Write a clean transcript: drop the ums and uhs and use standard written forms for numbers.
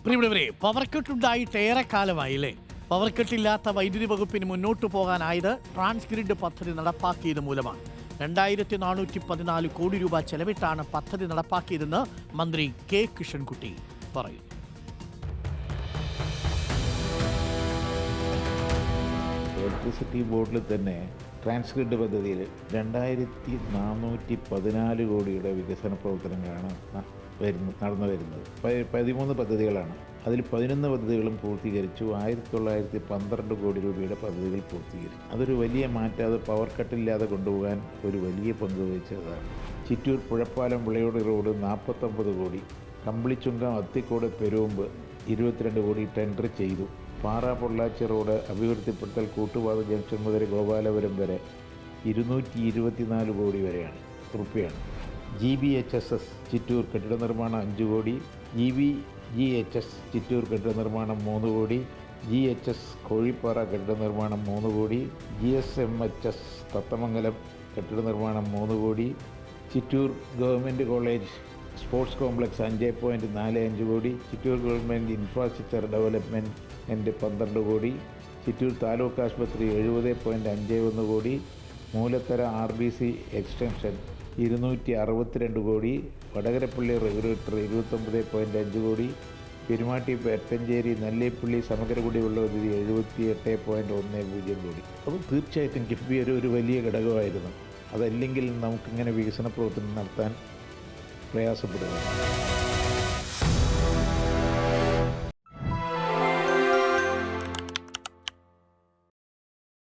പ്രിയപ്പെട്ടവരെ, power കട്ടുണ്ടായിട്ട് ഏറെക്കാലമായില്ലേ? Power കട്ടില്ലാത്ത വൈദ്യുതി വകുപ്പിന് മുന്നോട്ടു പോകാനായത് ട്രാൻസ്ഗ്രിഡ് പദ്ധതി നടപ്പാക്കിയത് മൂലമാണ്. 2414 കോടി രൂപ ചെലവിട്ടാണ് പദ്ധതി നടപ്പാക്കിയതെന്ന് മന്ത്രി കെ കൃഷ്ണൻകുട്ടി പറയുന്നു. ഇലക്ട്രിസിറ്റി ബോർഡിൽ തന്നെ ട്രാൻസ്ഗ്രിഡ് പദ്ധതിയിൽ 2414 കോടിയുടെ വികസന പ്രവർത്തനങ്ങളാണ് നടന്നു വരുന്നത്. 13 പദ്ധതികളാണ്. അതിൽ 11 പദ്ധതികളും പൂർത്തീകരിച്ചു. 1912 കോടി രൂപയുടെ പദ്ധതികൾ പൂർത്തീകരിച്ചു. അതൊരു വലിയ മാറ്റം. അത് പവർ കട്ടില്ലാതെ കൊണ്ടുപോകാൻ ഒരു വലിയ പങ്ക് വഹിച്ചതാണ്. ചിറ്റൂർ പുഴപ്പാലം വിളയോട് റോഡ് 49 കോടി, കമ്പിളിച്ചുങ്കം അത്തിക്കോട് പെരുമ്പ് 22 കോടി ടെൻഡർ ചെയ്തു. പാറ പൊള്ളാച്ചി റോഡ് അഭിവൃദ്ധിപ്പെടുത്തൽ കൂട്ടുപാത ജംഗ്ഷൻ മുതൽ ഗോപാലപുരം വരെ 224 കോടി വരെയാണ് റുപ്യാണ്. GBHSS ചിറ്റൂർ കെട്ടിട നിർമ്മാണം 5 കോടി, GBGHS ചിറ്റൂർ കെട്ടിട നിർമ്മാണം 3 കോടി, GHS കോഴിപ്പാറ കെട്ടിട നിർമ്മാണം 3 കോടി, GSMHS തത്തമംഗലം കെട്ടിട നിർമ്മാണം 3 crore, Chittoor government college sports complex 5.45 crore, Chittoor government infrastructure development 12 കോടി, ചിറ്റൂർ താലൂക്ക് ആശുപത്രി 70.51 കോടി, മൂലത്തര RBC എക്സ്റ്റൻഷൻ 262 കോടി, വടകരപ്പള്ളി റെഗുലേറ്റർ 29.5 കോടി, പെരുമാട്ടി പെറ്റഞ്ചേരി നെല്ലേപ്പള്ളി സമഗ്ര കുടിവെള്ള പദ്ധതി 78.10 കോടി. അപ്പോൾ തീർച്ചയായിട്ടും കിഫ്ബി ഒരു വലിയ ഘടകമായിരുന്നു. അതല്ലെങ്കിൽ നമുക്കിങ്ങനെ വികസന പ്രവർത്തനം നടത്താൻ പ്രയാസപ്പെടുന്നു.